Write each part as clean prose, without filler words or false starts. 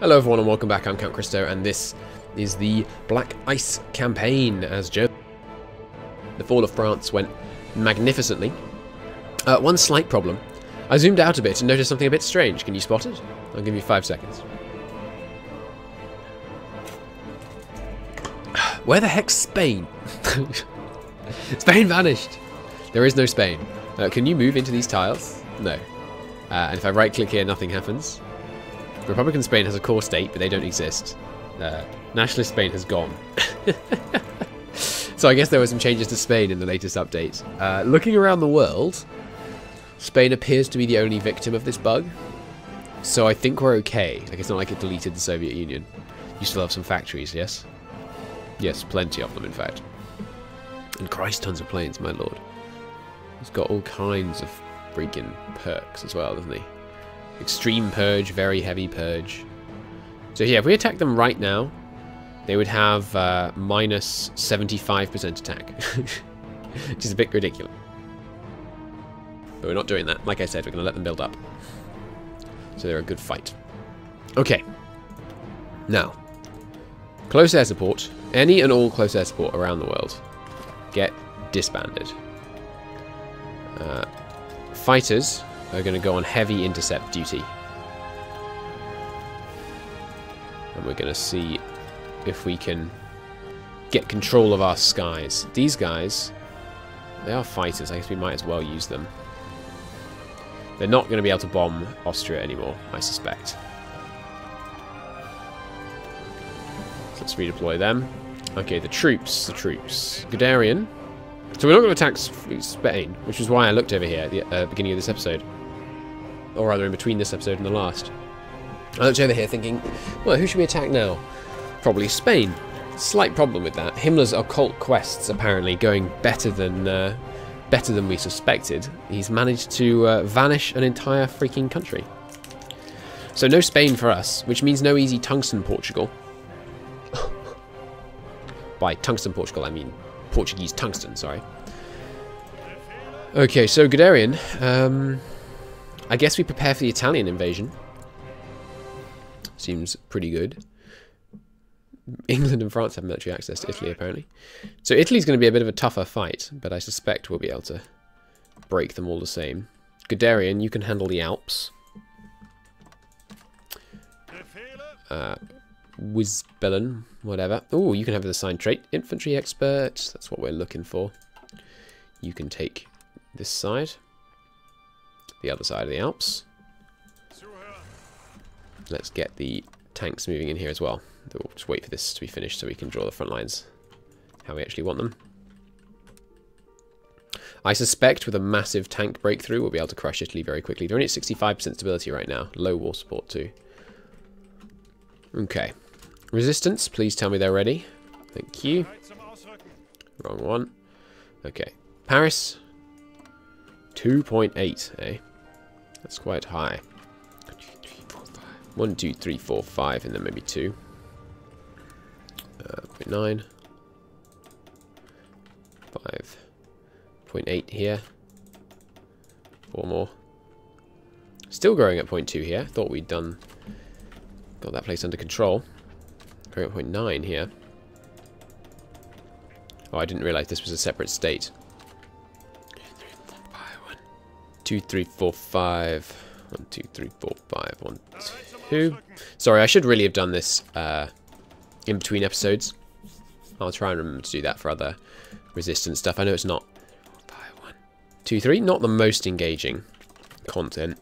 Hello everyone and welcome back, I'm Count Christo and this is the Black Ice campaign as Germany. The fall of France went magnificently. One slight problem. I zoomed out a bit and noticed something a bit strange. Can you spot it? I'll give you 5 seconds. Where the heck's Spain? Spain vanished! There is no Spain. Can you move into these tiles? No. And if I right click here, nothing happens. Republican Spain has a core state, but they don't exist. Nationalist Spain has gone. So I guess there were some changes to Spain in the latest update. Looking around the world, Spain appears to be the only victim of this bug. So I think we're okay. Like, it's not like it deleted the Soviet Union. You still have some factories, yes? Yes, plenty of them, in fact. And Christ, tons of planes, my lord. He's got all kinds of freaking perks as well, doesn't he? Extreme purge, very heavy purge. So yeah, if we attack them right now, they would have minus 75% attack. Which is a bit ridiculous. But we're not doing that. Like I said, we're going to let them build up. So they're a good fight. Okay. Now, close air support. Any and all close air support around the world get disbanded. Fighters are going to go on heavy intercept duty. And we're going to see if we can get control of our skies. These guys, they are fighters. I guess we might as well use them. They're not going to be able to bomb Austria anymore, I suspect. So let's redeploy them. Okay, the troops. Guderian. So we're not going to attack Spain, which is why I looked over here at the beginning of this episode. Or rather, in between this episode and the last. I looked over here thinking, well, who should we attack now? Probably Spain. Slight problem with that. Himmler's occult quests apparently going better than we suspected. He's managed to vanish an entire freaking country. So no Spain for us, which means no easy tungsten Portugal. By tungsten Portugal, I mean Portuguese tungsten, sorry. Okay, so Guderian, I guess we prepare for the Italian invasion. Seems pretty good. England and France have military access to Italy, apparently. So Italy's going to be a bit of a tougher fight, but I suspect we'll be able to break them all the same. Guderian, you can handle the Alps. Wisbelen, whatever. Oh, you can have the assigned trait. Infantry expert. That's what we're looking for. You can take this side. The other side of the Alps. Let's get the tanks moving in here as well. We'll just wait for this to be finished so we can draw the front lines how we actually want them. I suspect with a massive tank breakthrough we'll be able to crush Italy very quickly. They're only at 65% stability right now. Low war support too. Okay. Resistance, please tell me they're ready. Thank you. Wrong one. Okay. Paris. 2.8, eh? That's quite high. 1, 2, 3, 4, 5, and then maybe 2. 0.9. 5.8 here. 4 more. Still growing at 0.2 here. Thought we'd got that place under control. Growing at 0.9 here. Oh, I didn't realize this was a separate state. 2, 3, 4, 5. 1, 2, 3, 4, 5. 1, 2. Sorry, I should really have done this in between episodes. I'll try and remember to do that for other resistance stuff. I know it's not 1, 2, 3. Not the most engaging content.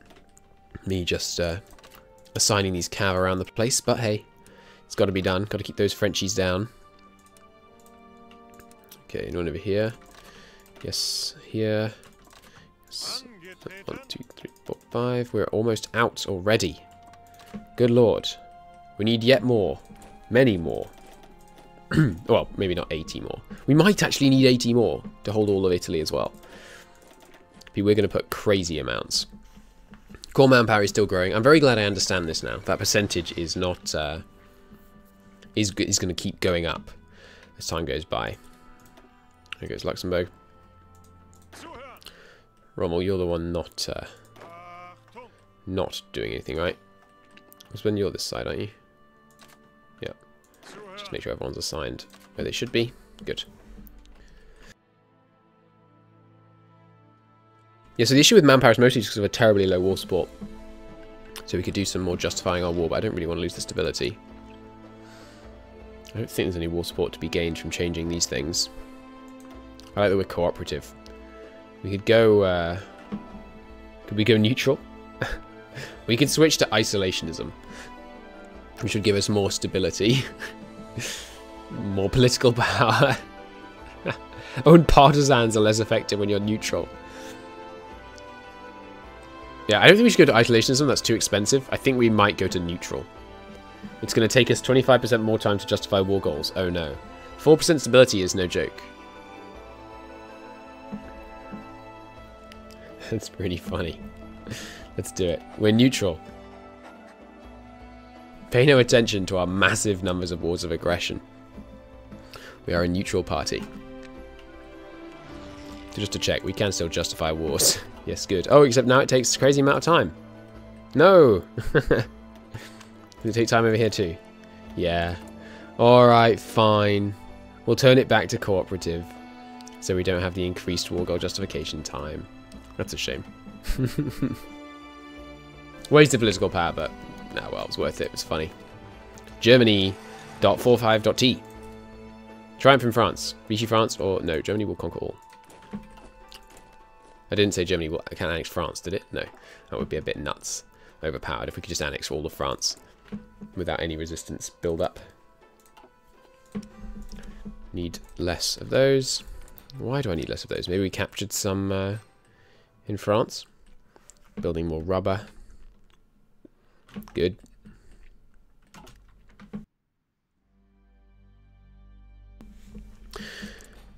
Me just assigning these cav around the place, but hey, it's got to be done. Got to keep those Frenchies down. Okay, anyone over here? Yes, here. Yes. 1, 2, 3, 4, 5. We're almost out already. Good lord. We need yet more. Many more. Well, maybe not 80 more. We might actually need 80 more to hold all of Italy as well. We're going to put crazy amounts. Core manpower is still growing. I'm very glad I understand this now. That percentage is not... is going to keep going up as time goes by. There goes Luxembourg. Rommel, you're the one not doing anything, right? Because when you're this side, aren't you? Just make sure everyone's assigned where they should be. Good. Yeah, so the issue with manpower is mostly just because of a terribly low war support. So we could do some more justifying our war, but I don't really want to lose the stability. I don't think there's any war support to be gained from changing these things. I like that we're cooperative. We could go... could we go neutral? We could switch to isolationism, which would give us more stability. More political power. Oh, and partisans are less effective when you're neutral. Yeah, I don't think we should go to isolationism. That's too expensive. I think we might go to neutral. It's going to take us 25% more time to justify war goals. Oh no. 4% stability is no joke. That's pretty funny. Let's do it. We're neutral. Pay no attention to our massive numbers of wars of aggression. We are a neutral party. So just to check, we can still justify wars. Yes, good. Oh, except now it takes a crazy amount of time. No! Does it take time over here too? Yeah. Alright, fine. We'll turn it back to cooperative. So we don't have the increased war goal justification time. That's a shame. Wasted political power, but nah, well, it was worth it. It was funny. Germany.45.t. Triumph in France. Vichy France, or no, Germany will conquer all. I didn't say Germany can annex France, did it? No. That would be a bit nuts. Overpowered if we could just annex all of France without any resistance build up. Need less of those. Why do I need less of those? Maybe we captured some in France. Building more rubber. Good.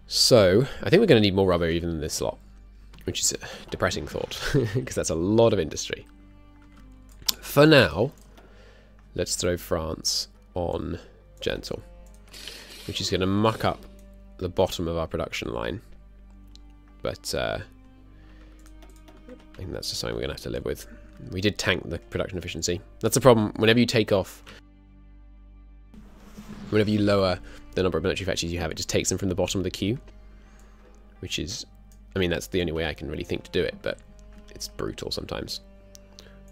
So, I think we're going to need more rubber even in this slot, which is a depressing thought, because that's a lot of industry. For now, let's throw France on gentle, which is going to muck up the bottom of our production line. But I think that's just something we're going to have to live with. We did tank the production efficiency. That's the problem. Whenever you take off, whenever you lower the number of military factories you have, it just takes them from the bottom of the queue. Which is, I mean, that's the only way I can really think to do it, but it's brutal sometimes.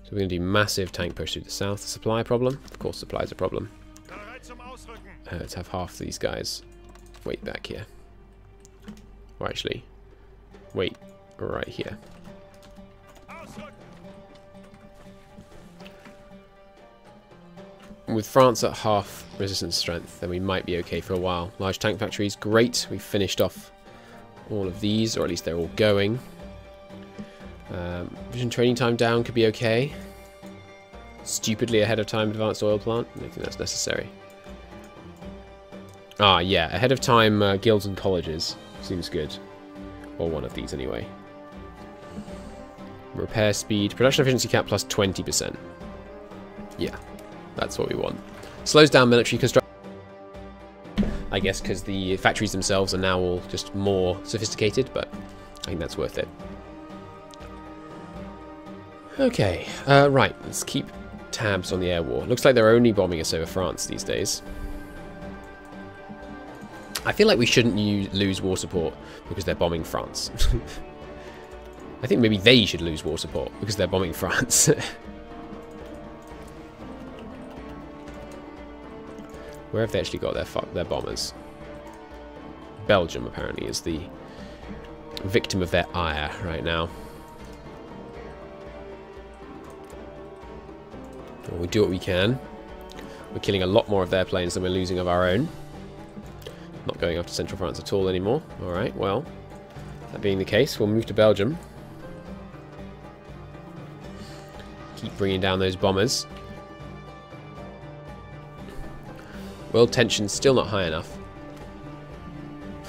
So we're going to do massive tank push through the south. Supply problem? Of course supply is a problem. Let's have half these guys wait back here. Or actually, wait right here. With France at half resistance strength, then we might be okay for a while. Large tank factories, great. We've finished off all of these, or at least they're all going. Vision training time down could be okay. Stupidly ahead of time advanced oil plant. I don't think that's necessary. Ah, yeah, ahead of time guilds and colleges. Seems good. Or one of these anyway. Repair speed. Production efficiency cap plus 20%. Yeah. That's what we want. Slows down military construction, I guess, because the factories themselves are now all just more sophisticated, but I think that's worth it. Okay, right, let's keep tabs on the air war. Looks like they're only bombing us over France these days. I feel like we shouldn't lose war support because they're bombing France. I think maybe they should lose war support because they're bombing France. Where have they actually got their bombers? Belgium, apparently, is the victim of their ire right now. Well, we do what we can. We're killing a lot more of their planes than we're losing of our own. Not going after Central France at all anymore. Alright, well, that being the case, we'll move to Belgium. Keep bringing down those bombers. World tension's still not high enough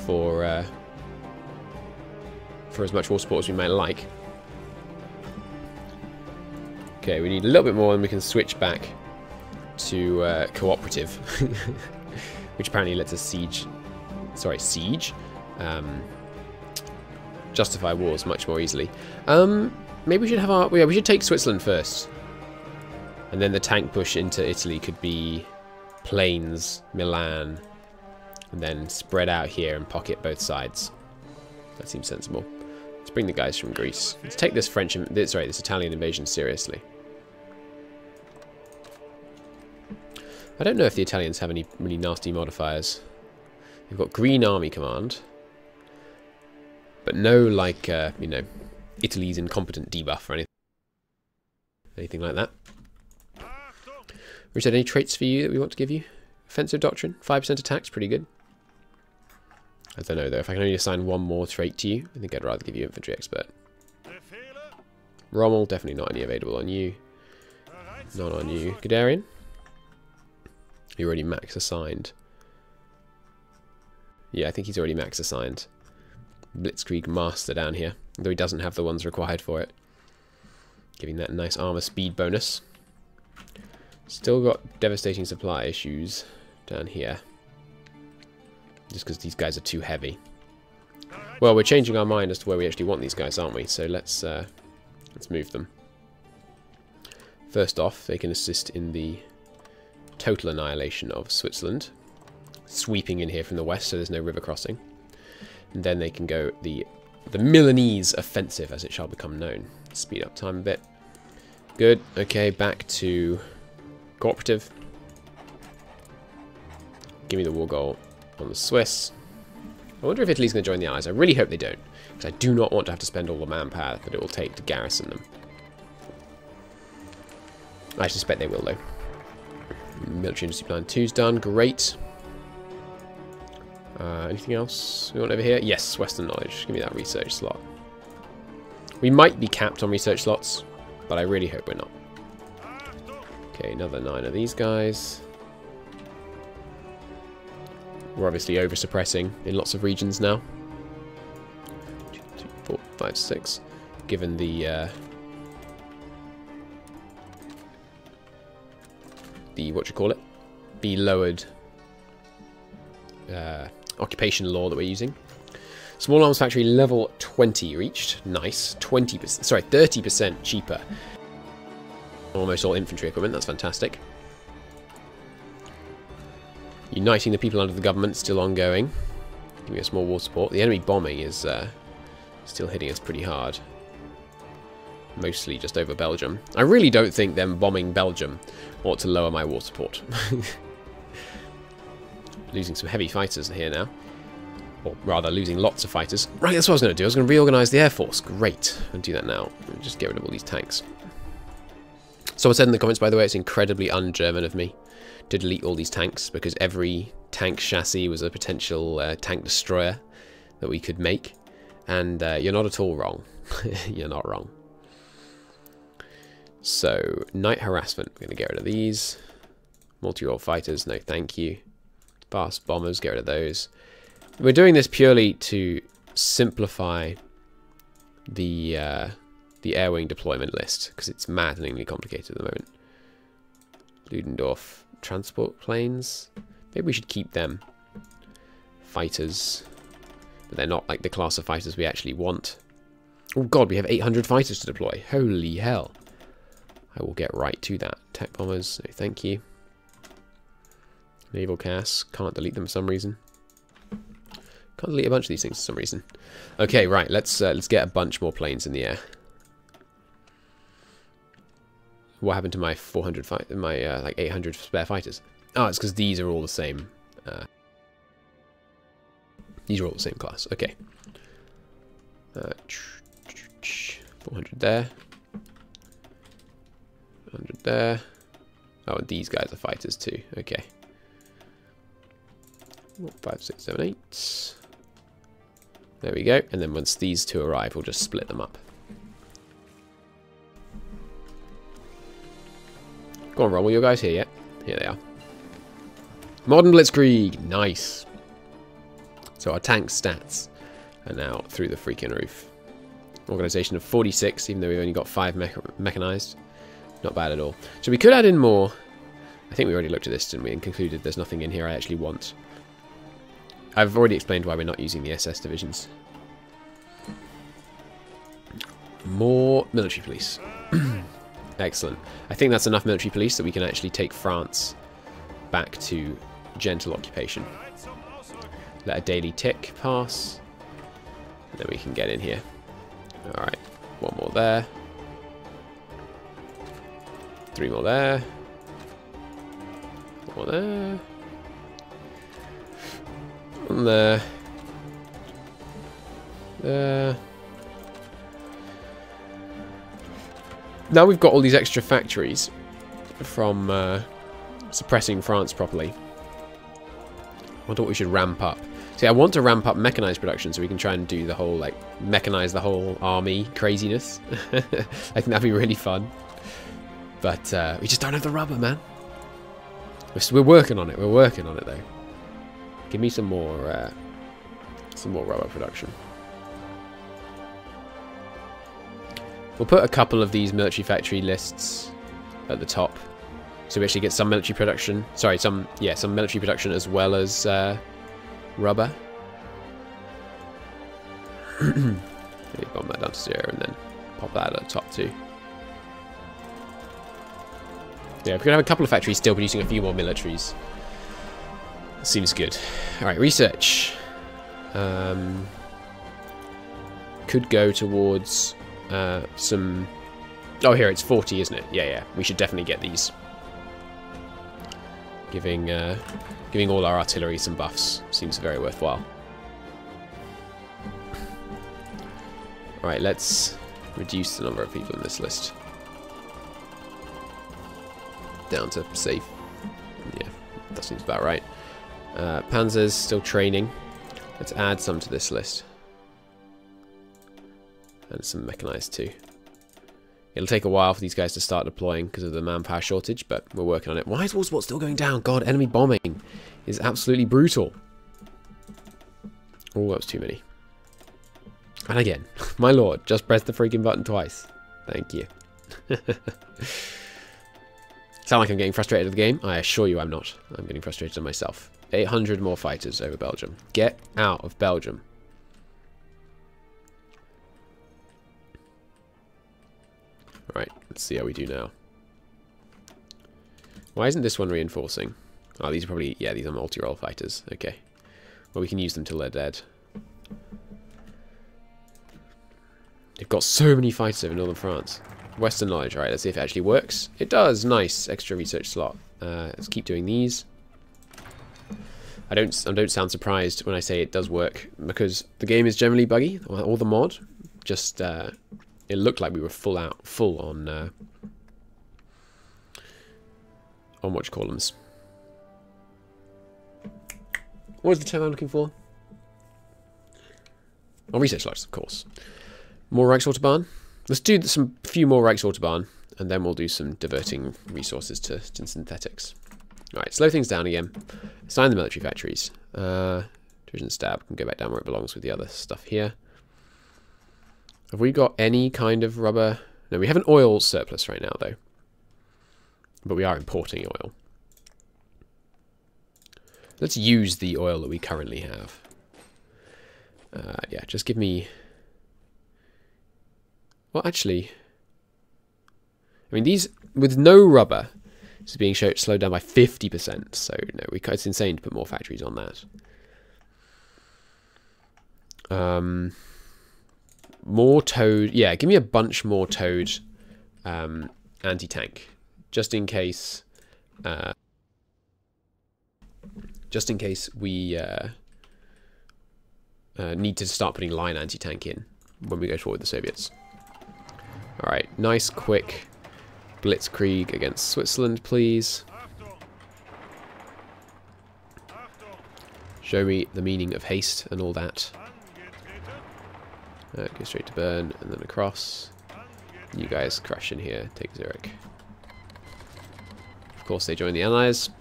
for as much war support as we might like. Okay, we need a little bit more and we can switch back to cooperative, which apparently lets us justify wars much more easily. Maybe we should have our, yeah, we should take Switzerland first, and then the tank push into Italy could be plains, Milan, and then spread out here and pocket both sides. That seems sensible. Let's bring the guys from Greece. Let's take this this Italian invasion seriously. I don't know if the Italians have any really nasty modifiers. They've got Green Army Command, but no, like, you know, Italy's incompetent debuff or anything like that. Reset any traits for you that we want to give you? Offensive Doctrine, 5% attacks, pretty good. I don't know though, if I can only assign one more trait to you, I think I'd rather give you Infantry Expert. Rommel, definitely not any available on you. Not on you. Guderian? You're already max assigned. Yeah, I think he's already max assigned. Blitzkrieg Master down here, though he doesn't have the ones required for it. Giving that nice armor speed bonus. Still got devastating supply issues down here. Just because these guys are too heavy. Well, we're changing our mind as to where we actually want these guys, aren't we? So let's move them. First off, they can assist in the total annihilation of Switzerland. Sweeping in here from the west, so there's no river crossing. And then they can go the Milanese offensive, as it shall become known. Speed up time a bit. Good. Okay, back to cooperative. Give me the war goal on the Swiss. I wonder if Italy's going to join the Allies. I really hope they don't, because I do not want to have to spend all the manpower that it will take to garrison them. I suspect they will, though. Military Industry Plan 2's done. Great. Anything else we want over here? Yes, Western Knowledge. Give me that research slot. We might be capped on research slots, but I really hope we're not. Okay, another 9 of these guys. We're obviously over-suppressing in lots of regions now. 2, 3, 4, 5, 6. Given the the lowered occupation law that we're using. Small arms factory level 20 reached. Nice. 20%, sorry, 30% cheaper. Almost all infantry equipment. That's fantastic. Uniting the people under the government still ongoing. Give me a small war support. The enemy bombing is still hitting us pretty hard. Mostly just over Belgium. I really don't think them bombing Belgium ought to lower my war support. Losing some heavy fighters here now. Or rather, losing lots of fighters. Right, that's what I was going to do. I was going to reorganize the Air Force. Great. I'll do that now. Just get rid of all these tanks. Someone said in the comments, by the way, it's incredibly un-German of me to delete all these tanks, because every tank chassis was a potential tank destroyer that we could make. And you're not at all wrong. You're not wrong. So, night harassment. We're going to get rid of these. Multi-role fighters, no thank you. Fast bombers, get rid of those. We're doing this purely to simplify the air wing deployment list, because it's maddeningly complicated at the moment. Ludendorff transport planes. Maybe we should keep them. Fighters. But they're not like the class of fighters we actually want. Oh god, we have 800 fighters to deploy. Holy hell. I will get right to that. Attack bombers, no thank you. Naval CAS, can't delete them for some reason. Can't delete a bunch of these things for some reason. Okay, right, let's get a bunch more planes in the air. What happened to my 400 like 800 spare fighters? Oh, it's because these are all the same. These are all the same class. Okay. 400 there. 100 there. Oh, and these guys are fighters too. Okay. 5, 6, 7, 8. There we go. And then once these two arrive, we'll just split them up. Go on, Rommel, your guys here yet? Here they are. Modern Blitzkrieg. Nice. So our tank stats are now through the freaking roof. Organization of 46, even though we've only got 5 mechanized. Not bad at all. So we could add in more. I think we already looked at this, didn't we? And concluded there's nothing in here I actually want. I've already explained why we're not using the SS divisions. More military police. Excellent. I think that's enough military police that we can actually take France back to gentle occupation. Let a daily tick pass. And then we can get in here. Alright, one more there. 3 more there. 1 more there. 1 there. There. Now we've got all these extra factories from suppressing France properly. I wonder what we should ramp up. See, I want to ramp up mechanized production so we can try and do the whole, like, mechanize the whole army craziness. I think that'd be really fun. But we just don't have the rubber, man. We're working on it. We're working on it, though. Give me some more rubber production. We'll put a couple of these military factory lists at the top, so we actually get some military production. Sorry, some military production as well as rubber. Maybe bomb that down to 0 and then pop that at the top too. Yeah, if we can have a couple of factories still producing a few more militaries. Seems good. Alright, research. Could go towards some... Oh, here, it's 40, isn't it? Yeah. We should definitely get these. Giving all our artillery some buffs seems very worthwhile. Alright, let's reduce the number of people in this list. Down to safe. Yeah, that seems about right. Panzers still training. Let's add some to this list. And some mechanized too. It'll take a while for these guys to start deploying because of the manpower shortage, but we're working on it. Why is war support still going down? God, enemy bombing is absolutely brutal. Oh, that was too many. And again, my lord, just press the freaking button twice. Thank you. Sound like I'm getting frustrated at the game? I assure you I'm not. I'm getting frustrated at myself. 800 more fighters over Belgium. Get out of Belgium. Alright, let's see how we do now. Why isn't this one reinforcing? Oh, these are probably... Yeah, these are multi-role fighters. Okay. Well, we can use them till they're dead. They've got so many fighters over Northern France. Western knowledge. Alright, let's see if it actually works. It does! Nice! Extra research slot. Let's keep doing these. I don't sound surprised when I say it does work, because the game is generally buggy, or the mod. Just... it looked like we were full on whatchamacallums. What was the term I'm looking for? Oh, research lots, of course. More Reichsautobahn. Let's do few more Reichsautobahn, and then we'll do some diverting resources to synthetics. Alright, slow things down again. Assign the military factories. Division stab can go back down where it belongs with the other stuff here. Have we got any kind of rubber? No, we have an oil surplus right now, though. But we are importing oil. Let's use the oil that we currently have. Yeah, just give me... Well, actually... I mean, these... With no rubber, this is being slowed down by 50%. So, no, it's insane to put more factories on that. More towed... Yeah, give me a bunch more towed anti-tank. Just in case we need to start putting line anti-tank in when we go forward with the Soviets. Alright, nice quick blitzkrieg against Switzerland, please. Show me the meaning of haste and all that. Go straight to Bern and then across. You guys crash in here, take Zurich. Of course they join the Allies.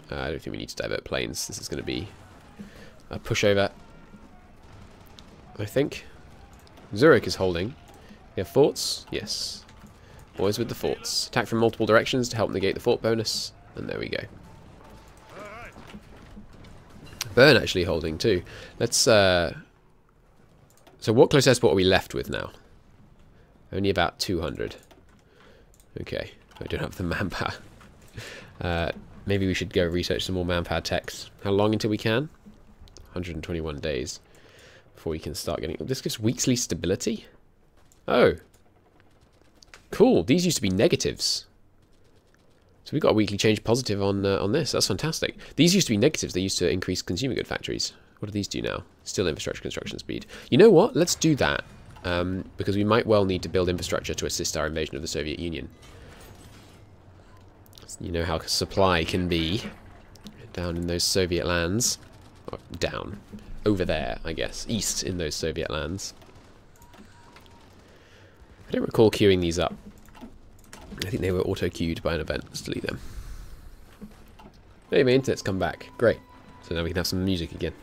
I don't think we need to divert planes. This is going to be a pushover, I think. Zurich is holding. We have forts? Yes. Always with the forts. Attack from multiple directions to help negate the fort bonus. And there we go. Bern actually holding too. Let's... So what close air support are we left with now? Only about 200. Okay. I don't have the manpower. Maybe we should go research some more manpower techs. How long until we can? 121 days before we can start getting... This gives weekly stability? Oh. Cool. These used to be negatives. So we've got a weekly change positive on this. That's fantastic. These used to be negatives. They used to increase consumer good factories. What do these do now? Still infrastructure construction speed. You know what? Let's do that. Because we might well need to build infrastructure to assist our invasion of the Soviet Union. You know how supply can be down in those Soviet lands. Or down. Over there, I guess. East in those Soviet lands. I don't recall queuing these up. I think they were auto-queued by an event. Let's delete them. Hey, my internet's come back. Great. So now we can have some music again.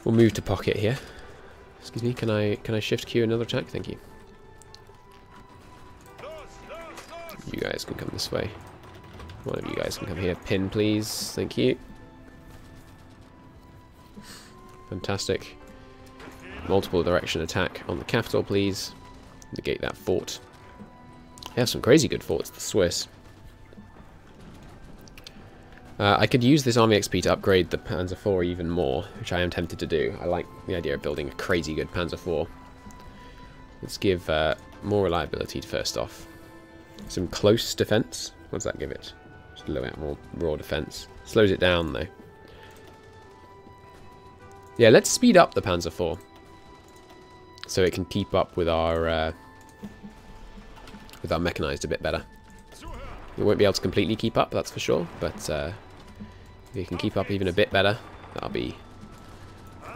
We'll move to pocket here. Excuse me, can I shift queue another attack? Thank you. You guys can come this way. One of you guys can come here. Pin, please. Thank you. Fantastic. Multiple direction attack on the capital, please. Negate that fort. They have some crazy good forts, the Swiss. I could use this army XP to upgrade the Panzer IV even more, which I am tempted to do. I like the idea of building a crazy good Panzer IV. Let's give more reliability first off. Some close defense. What does that give it? Just a little bit more raw defense. Slows it down though. Yeah, let's speed up the Panzer IV. So it can keep up with our mechanized a bit better. We won't be able to completely keep up, that's for sure, but if we can keep up even a bit better, that'll be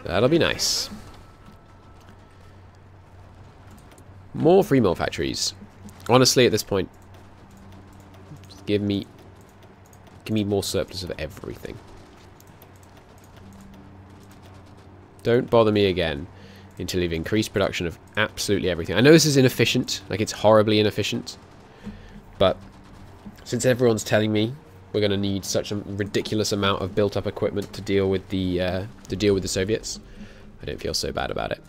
nice. More free mill factories. Honestly, at this point, just give me more surplus of everything. Don't bother me again until you've increased production of absolutely everything. I know this is inefficient, like it's horribly inefficient, but since everyone's telling me we're going to need such a ridiculous amount of built-up equipment to deal with the Soviets, I don't feel so bad about it.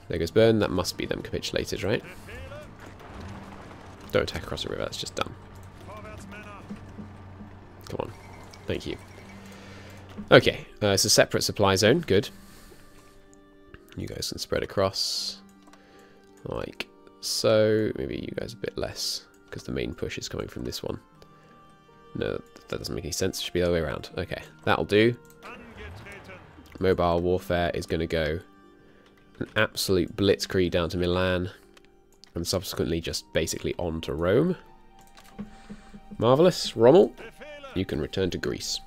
There goes Bern. That must be them capitulated, right? Don't attack across the river. That's just dumb. Come on. Thank you. Okay, it's a separate supply zone. Good. You guys can spread across. Like so. Maybe you guys a bit less, because the main push is coming from this one. No, that doesn't make any sense. It should be the other way around. Okay, that'll do. Mobile warfare is going to go an absolute blitzkrieg down to Milan, and subsequently just basically on to Rome. Marvellous. Rommel, you can return to Greece.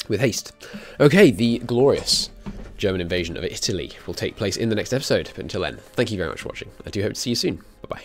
With haste. Okay, the glorious German invasion of Italy will take place in the next episode. But until then, thank you very much for watching. I do hope to see you soon. Bye-bye.